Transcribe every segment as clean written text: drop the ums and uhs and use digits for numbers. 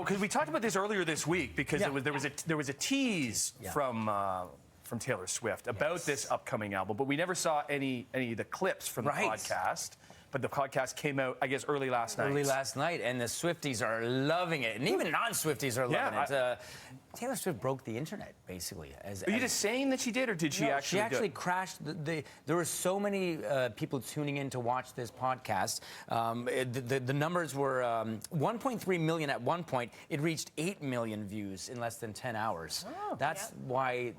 because we talked about this earlier this week because there was a tease from Taylor Swift about this upcoming album, but we never saw any of the clips from the podcast. But the podcast came out, I guess, early last night. And the Swifties are loving it, and even non-Swifties are loving it. Taylor Swift broke the internet, basically. Are you just saying that she did, or did she actually? She actually crashed. There were so many people tuning in to watch this podcast. The numbers were 1.3 million at one point. It reached 8 million views in less than 10 hours. That's why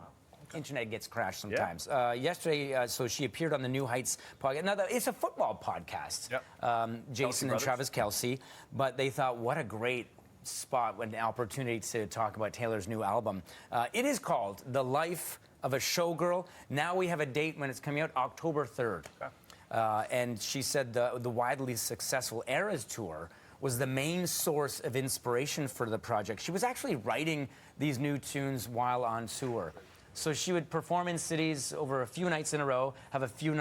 internet gets crashed sometimes. Yesterday, so she appeared on the New Heights podcast. Now, it's a football podcast, Jason and Travis Kelce, but they thought, what a great spot, an opportunity to talk about Taylor's new album. It is called The Life of a Showgirl. Now we have a date when it's coming out, October 3rd. And she said the widely successful Eras Tour was the main source of inspiration for the project. She was actually writing these new tunes while on tour. So she would perform in cities over a few nights in a row, have a few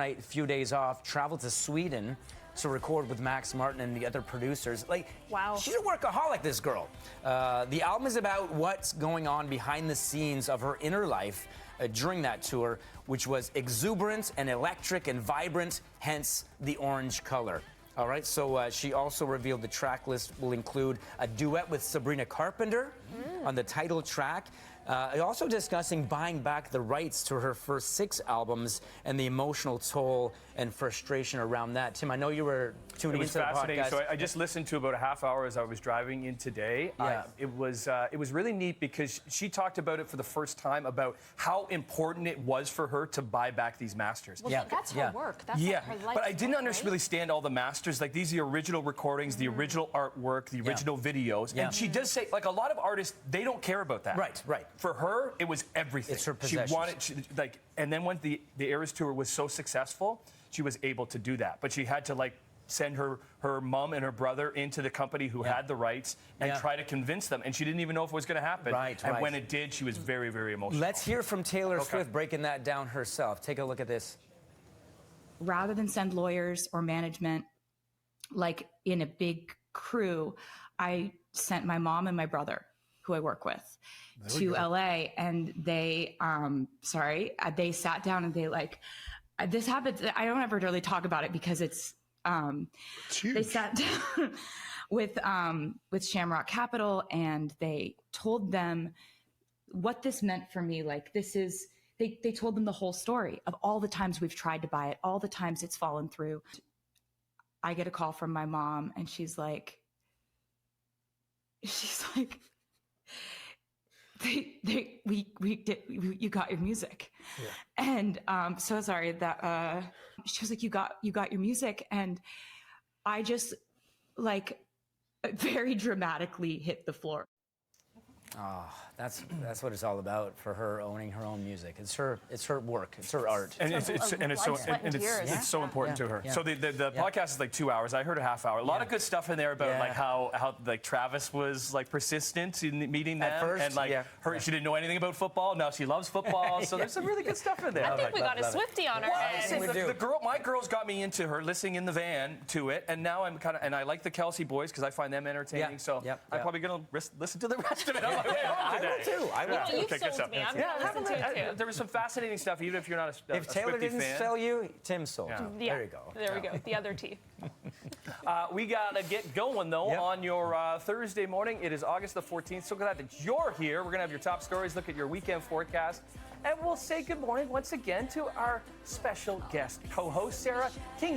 days off, travel to Sweden to record with Max Martin and the other producers. She's a workaholic, this girl. The album is about what's going on behind the scenes of her inner life during that tour, which was exuberant and electric and vibrant, hence the orange color. All right, so she also revealed the track list will include a duet with Sabrina Carpenter on the title track. Also discussing buying back the rights to her first 6 albums and the emotional toll and frustration around that. Tim, I know you were tuning into the podcast. So I just listened to about a half hour as I was driving in today. It was really neat because she talked about it for the first time about how important it was for her to buy back these masters. Well, that's her work. That's her life. But I didn't really stand all the masters. Like, these are the original recordings, the original artwork, the original videos. And she does say, like, a lot of artists, they don't care about that. Right. For her, it was everything. It's her possessions. She wanted, and then when the Eras Tour was so successful, she was able to do that. But she had to, send her mom and her brother into the company who had the rights and try to convince them. And she didn't even know if it was going to happen. And when it did, she was very, very emotional. Let's hear from Taylor Swift breaking that down herself. Take a look at this. Rather than send lawyers or management, like in a big crew, I sent my mom and my brother, who I work with, to LA, and they sat down and they this happens. I don't ever really talk about it because it's they sat down with Shamrock Capital, and they told them what this meant for me. They told them the whole story of all the times we've tried to buy it, all the times it's fallen through. I get a call from my mom, and she's like, you got your music. And so sorry that she was like, you got your music. And I just very dramatically hit the floor. That's what it's all about for her, owning her own music. It's her work. It's her art. And it's so important to her. So the podcast is 2 hours. I heard a half hour. A lot of good stuff in there about how Travis was persistent in meeting them, at first, she didn't know anything about football. Now she loves football. So there's some really good stuff in there. I think we got a Swiftie on our hands. My girls got me into her, listening in the van to it, and now I'm and I like the Kelce boys because I find them entertaining. So I'm probably gonna listen to the rest of it on my way home today. I will too. You've sold me. I'm going to listen to it too. There was some fascinating stuff, even if you're not a If Taylor didn't sell you, Tim sold you. There you go. There we go. The other T. We got to get going, though, on your Thursday morning. It is August the 14th. So glad that you're here. We're going to have your top stories, look at your weekend forecast, and we'll say good morning once again to our special guest co-host, Sarah Kingley.